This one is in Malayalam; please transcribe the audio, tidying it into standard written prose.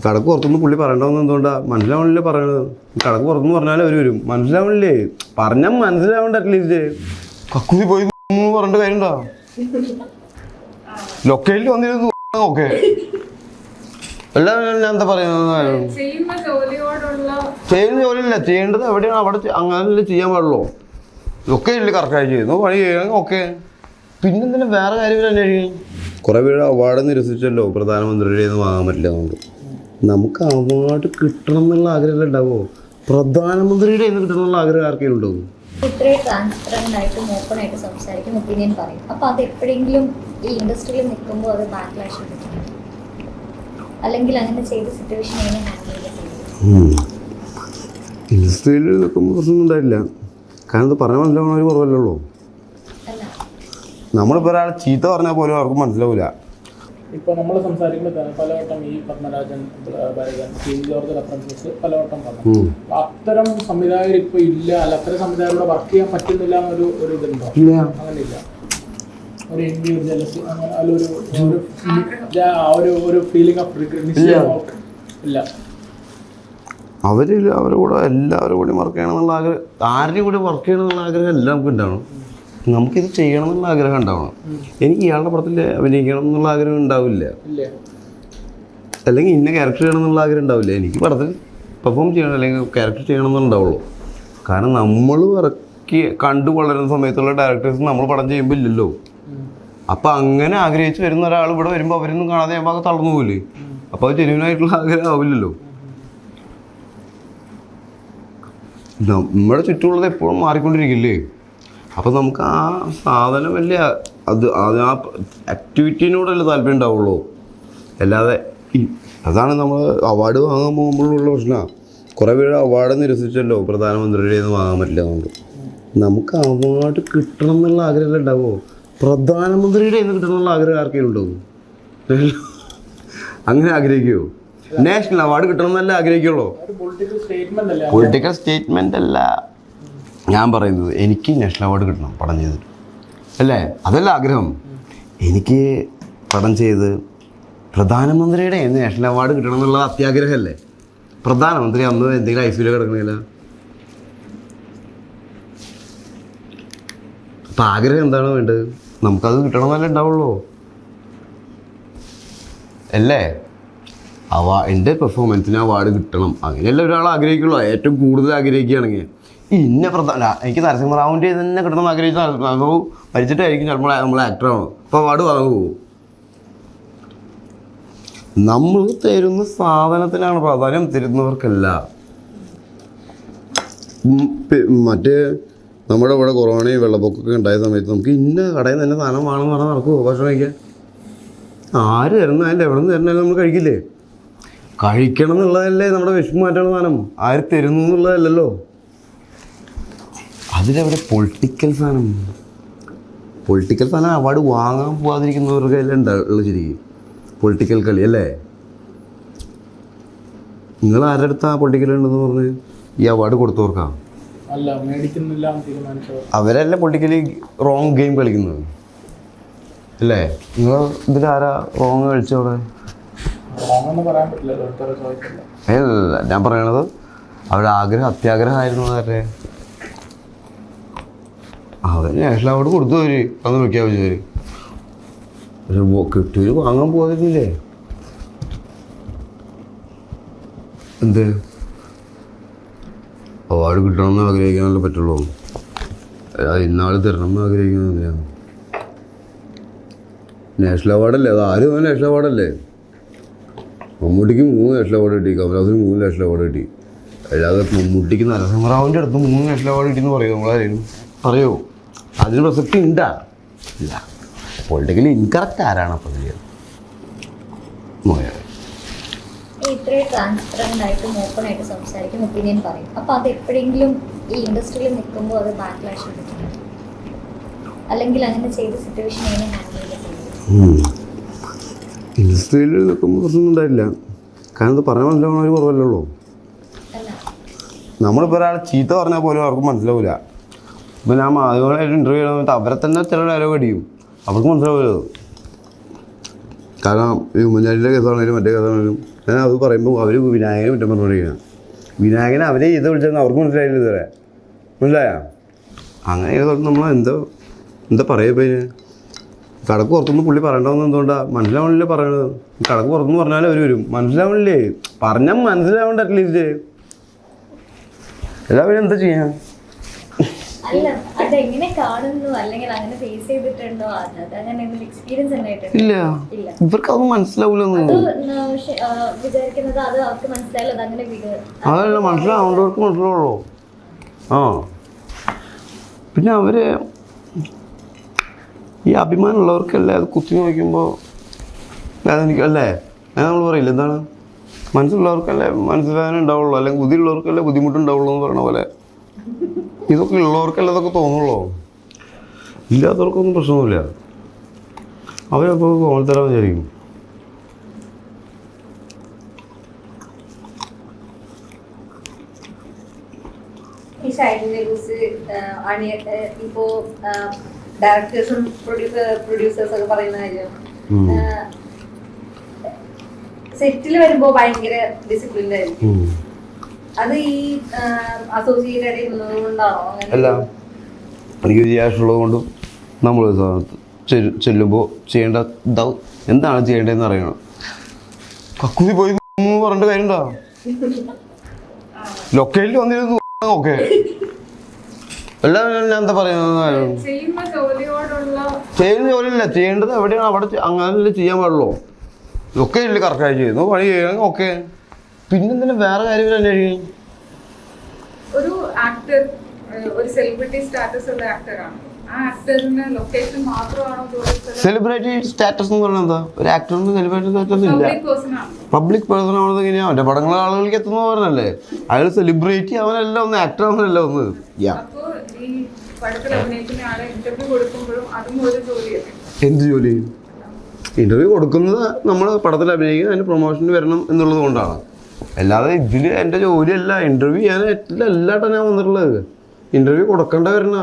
കടക്ക് പുറത്തുനിന്ന് പുള്ളി പറയണമെന്ന് എന്തുകൊണ്ടാണ് മനസ്സിലാവണില്ലേ പറയണത്? കടക്ക് പുറത്തുനിന്ന് പറഞ്ഞാലേ അവർ വരും. മനസ്സിലാവണില്ലേ? പറഞ്ഞാൽ മനസ്സിലാവണ്ട. അറ്റ്ലീസ്റ്റ് കക്കുതി പോയി പറഞ്ഞിട്ട് കാര്യമുണ്ടോ? ലൊക്കേഷനിൽ വന്നിരുന്നു ഓക്കെ. എല്ലാം ഞാൻ എന്താ പറയുന്നത്, ചെയ്യുന്ന ജോലിയില്ല, ചെയ്യേണ്ടത് എവിടെയാണ് അവിടെ അങ്ങനെ ചെയ്യാൻ പാടുള്ളൂ. ലൊക്കേഷനിൽ കറക്റ്റായി ചെയ്യുന്നു, പണി ചെയ്യുക ഓക്കെ. പിന്നെന്തിനാ വേറെ കാര്യം അന്വേഷിക്കും? കുറേ പേര് അവാർഡ് നിരസിച്ചല്ലോ, പ്രധാനമന്ത്രിയുടെ നിന്ന് വാങ്ങാൻ പറ്റില്ല. നമുക്ക് അവാർഡ് കിട്ടണം എന്നുള്ള ആഗ്രഹം ഉണ്ടാവുമോ? പ്രധാനമന്ത്രിയുടെ നിന്ന് കിട്ടണം എന്നുള്ള ആഗ്രഹം ആർക്കെങ്കിലും ഉണ്ടാവും? ഇത്രയും ട്രാൻസ്പെറന്റ് ആയിട്ടും ഓപ്പൺ ആയിട്ട് സംസാരിക്കും, ഒപ്പീനിയൻ പറയും. അപ്പൊ അത് എപ്പോഴെങ്കിലും ഈ ഇൻഡസ്ട്രിയിൽ നിൽക്കുമ്പോൾ അത് ബാക്ക്ലാഷ് കിട്ടും, അല്ലെങ്കിൽ അങ്ങനെ ചെയ്ത സിറ്റുവേഷൻ എങ്ങനെ ഹാൻഡിൽ ചെയ്യാം? ഇൻഡസ്ട്രിയിൽ നിൽക്കുമ്പോൾ പ്രശ്നമൊന്നും ഉണ്ടായില്ല. കാരണം ഇത് പറഞ്ഞാൽ മനസ്സിലാവുന്ന ഒരു കുറവല്ലോ. നമ്മളിപ്പോൾ ഒരാൾ ചീത്ത പറഞ്ഞാൽ പോലും അവർക്ക് മനസ്സിലാവില്ല. ഇപ്പോൾ നമ്മൾ സംസാരിക്കുമ്പോൾ തന്നെ പലവട്ടം ഈ പത്മരാജൻ, ഭരതൻ, ജോർജ് റെഫറൻസസ് പലവട്ടം പറഞ്ഞു. അത്തരം സംവിധായകർ ഇപ്പോൾ ഇല്ല, അല്ല അത്തരം സംവിധായകരോട് വർക്ക് ചെയ്യാൻ പറ്റുന്നില്ല എന്നൊരു ഇതുണ്ടോ? അങ്ങനെ ഇല്ല. ഒരു എൻവി, ഒരു ജലസി, അങ്ങനെ ഒരു ഫീലിംഗ് ഓഫ് ഇല്ല. അവരുടെ കൂടെ എല്ലാവരും കൂടി വർക്ക് ചെയ്യണം എന്നുള്ള ആഗ്രഹം, ആരുടെയും കൂടി വർക്ക് ചെയ്യണം എന്നുള്ള ആഗ്രഹം എല്ലാം നമുക്ക് ഉണ്ടാവണം. നമുക്കിത് ചെയ്യണം എന്നുള്ള ആഗ്രഹം ഉണ്ടാവണം. എനിക്ക് ഇയാളുടെ പടത്തിൽ അഭിനയിക്കണം എന്നുള്ള ആഗ്രഹം ഉണ്ടാവില്ല, അല്ലെങ്കിൽ ഇന്ന ക്യാരക്ടർ ചെയ്യണം എന്നുള്ള ആഗ്രഹം ഉണ്ടാവില്ല. എനിക്ക് പടത്തിൽ പെർഫോം ചെയ്യണം അല്ലെങ്കിൽ ക്യാരക്ടർ ചെയ്യണം എന്നുണ്ടാവുള്ളൂ. കാരണം നമ്മൾ ഇറക്കി കണ്ടു വളരുന്ന സമയത്തുള്ള ഡയറക്ടേഴ്സ് നമ്മൾ പടം ചെയ്യുമ്പോൾ ഇല്ലല്ലോ. അപ്പം അങ്ങനെ ആഗ്രഹിച്ച് വരുന്ന ഒരാൾ ഇവിടെ വരുമ്പോൾ അവരൊന്നും കാണാതെ ആകുമ്പോൾ തളർന്നു പോകില്ലേ? അപ്പോൾ അത് ജെന്യൂനായിട്ടുള്ള ആഗ്രഹം ആവില്ലല്ലോ. നമ്മുടെ ചുറ്റുമുള്ളത് എപ്പോഴും മാറിക്കൊണ്ടിരിക്കില്ലേ? അപ്പോൾ നമുക്ക് ആ സാധനം വലിയ ആ ആക്ടിവിറ്റീനോടല്ലേ താല്പര്യം ഉണ്ടാവുള്ളൂ. അല്ലാതെ അതാണ് നമ്മൾ അവാർഡ് വാങ്ങാൻ പോകുമ്പോഴുള്ള പ്രശ്നമാണ്. കുറേ പേര് അവാർഡ് നിരസിച്ചല്ലോ, പ്രധാനമന്ത്രിയുടെ നിന്ന് വാങ്ങാൻ പറ്റില്ല. നമുക്ക് അവാർഡ് കിട്ടണം എന്നുള്ള ആഗ്രഹം ഉണ്ടാവുമോ? പ്രധാനമന്ത്രിയുടെ നിന്ന് കിട്ടണം എന്നുള്ള ആഗ്രഹം ആർക്കെങ്കിലും ഉണ്ടാവും? അങ്ങനെ ആഗ്രഹിക്കുമോ? നാഷണൽ അവാർഡ് കിട്ടണം എന്നല്ല ആഗ്രഹിക്കുള്ളൂ. പൊളിറ്റിക്കൽ സ്റ്റേറ്റ്മെൻ്റ് അല്ല ഞാൻ പറയുന്നത്. എനിക്ക് നാഷണൽ അവാർഡ് കിട്ടണം പടം ചെയ്തിട്ട്, അല്ലേ? അതല്ല ആഗ്രഹം. എനിക്ക് പടം ചെയ്ത് പ്രധാനമന്ത്രിയുടെ നാഷണൽ അവാർഡ് കിട്ടണം എന്നുള്ളത് അത്യാഗ്രഹമല്ലേ? പ്രധാനമന്ത്രി അന്ന് എന്തെങ്കിലും ഐസിയിൽ കിടക്കണില്ല. അപ്പം ആഗ്രഹം എന്താണ് വേണ്ടത്? നമുക്കത് കിട്ടണമെന്നല്ലേ ഉണ്ടാവുള്ളൂ, അല്ലേ? എൻ്റെ പെർഫോമൻസിന് അവാർഡ് കിട്ടണം, അങ്ങനെയല്ല ഒരാൾ ആഗ്രഹിക്കുള്ളൂ. ഏറ്റവും കൂടുതൽ ആഗ്രഹിക്കുകയാണെങ്കിൽ ഇന്ന എനിക്ക് നരസിംഹറാവുൻ്റെ തന്നെ കിട്ടണം എന്ന് ആഗ്രഹിച്ച നരസിംഹറാവു മരിച്ചിട്ടായിരിക്കും ചിലപ്പോൾ നമ്മൾ ആക്ടറാണ്, അപ്പോൾ അവാർഡ് വാങ്ങുമോ? നമ്മൾ തരുന്ന സാധനത്തിനാണ് പ്രാധാന്യം, തരുന്നവർക്കല്ല. മറ്റേ നമ്മുടെ ഇവിടെ കൊറോണയും വെള്ളപ്പൊക്കമൊക്കെ ഉണ്ടായ സമയത്ത് നമുക്ക് ഇന്ന കടയിൽ നിന്ന് തന്നെ സാധനം വേണമെന്ന് പറഞ്ഞാൽ നടക്കുമോ ഭക്ഷണം കഴിക്കാൻ? ആര് തരുന്ന അതിൻ്റെ എവിടെ നിന്ന് തരുന്നാലും നമ്മൾ കഴിക്കില്ലേ? കഴിക്കണം എന്നുള്ളതല്ലേ നമ്മുടെ വിഷമം മാറ്റാനുള്ള സാധനം, ആര് തരുന്നു എന്നുള്ളതല്ലല്ലോ. അതിലെവിടെ പൊളിറ്റിക്കൽ സാധനം? പൊളിറ്റിക്കൽ സാധനം അവാർഡ് വാങ്ങാൻ പോകാതിരിക്കുന്നവർക്ക് എല്ലാം ഉണ്ടാവുള്ളൂ ശരിക്കും. പൊളിറ്റിക്കൽ കളി അല്ലേ? നിങ്ങൾ ആരുടെ അടുത്താ പൊളിറ്റിക്കൽ ഉണ്ടെന്ന് പറഞ്ഞ് ഈ അവാർഡ് കൊടുത്തവർക്കാണ്? അവരല്ലേ പൊളിറ്റിക്കലി റോങ് ഗെയിം കളിക്കുന്നത്, അല്ലേ? നിങ്ങൾ ഇതിലാരാ റോങ് കളിച്ചവിടെ? അല്ല, ഞാൻ പറയണത് അവരുടെ ആഗ്രഹം അത്യാഗ്രഹമായിരുന്നു. അവരെ അവർ നാഷണൽ അവാർഡ് കൊടുത്തവര് അന്ന് പ്രഖ്യാപിച്ചവര്, പക്ഷെ കിട്ടിയവര് വാങ്ങാൻ പോയിരുന്നില്ലേ? എന്ത് അവാർഡ് കിട്ടണമെന്ന് ആഗ്രഹിക്കാനല്ലേ പറ്റുള്ളൂ, ഇന്നാൾ തരണം എന്ന് ആഗ്രഹിക്കുന്നില്ല. നാഷണൽ അവാർഡല്ലേ അത്? ആരും നാഷണൽ അവാർഡല്ലേ? മമ്മൂട്ടിക്ക് 3 നാഷണൽ അവാർഡ് കിട്ടി, കമലഹാസന് 3 നാഷണൽ അവാർഡ് കിട്ടി. അല്ലാതെ മമ്മൂട്ടിക്ക് നരസിംഹറാവുവിൻ്റെ അടുത്ത് 3 നാഷണൽ അവാർഡ് കിട്ടിയെന്ന് പറയുമോ? നമ്മളാരും പറയോ? അതിന് പ്രസക്തി ഉണ്ടാ? ഇല്ല. പൊളിറ്റിക്കലി ഇൻകറക്റ്റ് ആരാണ് അപ്പം ഇത്രയും ട്രാൻസ്പെറന്റ് ആയിട്ടും ഓപ്പൺ ആയിട്ട് സംസാരിക്കും, ഒപ്പീനിയൻ പറയും. അപ്പോൾ അത് എപ്പോഴെങ്കിലും ഈ ഇൻഡസ്ട്രിയിൽ നിൽക്കുമ്പോൾ അത് ബാക്ക്ലാഷ് കിട്ടും, അല്ലെങ്കിൽ അങ്ങനെ ചെയ്ത സിറ്റുവേഷൻ എങ്ങനെ ഹാൻഡിൽ ചെയ്യാം? ഇൻഡസ്ട്രിയിൽ നിൽക്കുമ്പോൾ പ്രശ്നമൊന്നും ഉണ്ടായില്ല. കാരണം ഇത് പറഞ്ഞാൽ മനസ്സിലാവുന്ന ഒരു കുറവല്ലല്ലോ. നമ്മളിപ്പോൾ ഒരാൾ ചീത്ത പറഞ്ഞാൽ പോലും അവർക്ക് മനസ്സിലാവില്ല. ഇപ്പം ഞാൻ മാധ്യമങ്ങളായിട്ട് ഇൻ്റർവ്യൂ ചെയ്യുന്ന സമയത്ത് അവരെ തന്നെ ചില ഡയലോഗ് അടിക്കും, അവർക്ക് മനസ്സിലാവില്ല. കാരണം ഈ ഉമ്മൻചാണ്ടിയുടെ കേസാണെങ്കിലും മറ്റേ കേസാണെങ്കിലും ഞാൻ അത് പറയുമ്പോൾ അവർ വിനായകനെ കുറ്റം പറഞ്ഞുകൊണ്ടിരിക്കുകയാണ്. വിനായകനെ അവരെ ചെയ്ത് വിളിച്ചതെന്ന് അവർക്ക് മനസ്സിലായില്ല ഇതുവരെ, മനസ്സിലായ? അങ്ങനെ നമ്മൾ എന്താ പറയുക ഇപ്പം ഇതിന്? കടക്ക് പുറത്തുനിന്ന് പുള്ളി പറയണമെന്ന് എന്തുകൊണ്ടാണ് മനസ്സിലാവണില്ലേ പറയണത്? കടക്ക് പുറത്തുനിന്ന് പറഞ്ഞാലേ അവർ വരും, മനസ്സിലാവണില്ലേ? പറഞ്ഞാൽ മനസ്സിലാവണ്ട അറ്റ്ലീസ്റ്റ്. എല്ലാവരും എന്താ ചെയ്യാൻ? അല്ല അതെങ്ങനെ കാണുന്നു അല്ലെങ്കിൽ അങ്ങനെ ഫേസ് ചെയ്തിട്ടുണ്ടോ? അങ്ങനെ എക്സ്പീരിയൻസ് ഉണ്ടായിട്ടുണ്ടോ? ഇല്ല, ഇല്ല. ഇവർക്ക് അത് മനസ്സിലാവില്ലെന്ന് വിചാരിക്കുന്നത് അത് അവർക്ക് മനസ്സിലായാലും അതങ്ങനെ അതല്ല, മനസ്സിലാവേണ്ടവർക്ക് മനസ്സിലാവുള്ളൂ. ആ പിന്നെ അവര് ഈ അഭിമാനമുള്ളവർക്കല്ലേ അത് കുത്തി നോക്കുമ്പോൾ അതെനിക്ക് അല്ലേ നമ്മൾ പറയില്ല എന്താണ്, മനസ്സിലുള്ളവർക്കല്ലേ മനസ്സിലാകാനേ ഉണ്ടാവുള്ളൂ, അല്ലെങ്കിൽ ബുദ്ധിയുള്ളവർക്കല്ലേ ബുദ്ധിമുട്ടുണ്ടാവുള്ളൂ എന്ന് പറയണ പോലെ ഇതൊക്കെ ഉള്ളവർക്കല്ലേ ഇതൊക്കെ തോന്നുള്ളൂ. ഇല്ലാത്തവർക്കൊന്നും പ്രശ്നമൊന്നുമില്ല. അവരപ്പോൾ കോമത്തരം വിചാരിക്കും. ഈ ഷൈനിനെ കുറിച്ച് ഇപ്പോ ഡയറക്ടേഴ്സും പ്രൊഡ്യൂസേഴ്സ് ഒക്കെ പറയുന്ന കാര്യം സെറ്റിൽ വരുമ്പോ ഭയങ്കര ഡിസിപ്ലിൻ ആയിരിക്കും. അത് ഈ അസോസിയേറ്റ് ആയിട്ട് ഇരുന്നതുകൊണ്ടാണോ? അല്ല, എനിക്ക് വിദ്യാഭ്യാസമുള്ളത് കൊണ്ടും നമ്മൾ ചെല്ലുമ്പോൾ ചെയ്യേണ്ട എന്താണ് ചെയ്യേണ്ടതെന്ന് അറിയണം. കക്കുതി പോയി പറഞ്ഞിട്ട് കാര്യമുണ്ടോ? ലൊക്കേലിൽ വന്നിരുന്നു ഓക്കെ, എല്ലാം ഞാൻ എന്താ പറയുന്നത്? ചെയ്യുന്ന ജോലിയില്ല, ചെയ്യേണ്ടത് എവിടെയാണ് അവിടെ അങ്ങനെ ചെയ്യാൻ പാടുള്ളൂ. ഒക്കെ ഇല്ല കറക്റ്റായി ചെയ്യുന്നു, പണി ചെയ്യുക ഓക്കെ. പിന്നെന്തിനാ വേറെ കാര്യം അന്വേഷിക്കും? ഒരു ആക്ടർ ഒരു സെലിബ്രിറ്റി സ്റ്റാറ്റസ് ഉള്ള ആക്ടറാണ്. ആ ആക്ടറിന് ലൊക്കേഷൻ മാത്രമാണോ സെലിബ്രിറ്റി സ്റ്റാറ്റസ് എന്ന് പറഞ്ഞാൽ എന്താ? ഒരു ആക്ടറിന് സെലിബ്രിറ്റി സ്റ്റാറ്റസ് ഇല്ല. പബ്ലിക് പേഴ്സൺ ആവുന്നത് എങ്ങനെയാ? അവന്റെ പടങ്ങൾ ആളുകൾക്ക് എത്തുന്ന പറഞ്ഞല്ലേ. അയാൾ സെലിബ്രിറ്റി അവനല്ല ഒന്ന്, ആക്ടർ അവനല്ല ഒന്ന്. എന്ത് ജോലി? ഇന്റർവ്യൂ കൊടുക്കുന്നത് നമ്മൾ പടത്തിൽ അഭിനയിക്കുക, അതിന് പ്രൊമോഷന് വരണം എന്നുള്ളത് കൊണ്ടാണ്. അല്ലാതെ ഇതിൽ എൻ്റെ ജോലിയല്ല. ഇന്റർവ്യൂ ചെയ്യാൻ എല്ലാട്ടും ഞാൻ വന്നിട്ടുള്ളത് ഇന്റർവ്യൂ കൊടുക്കേണ്ട വരണ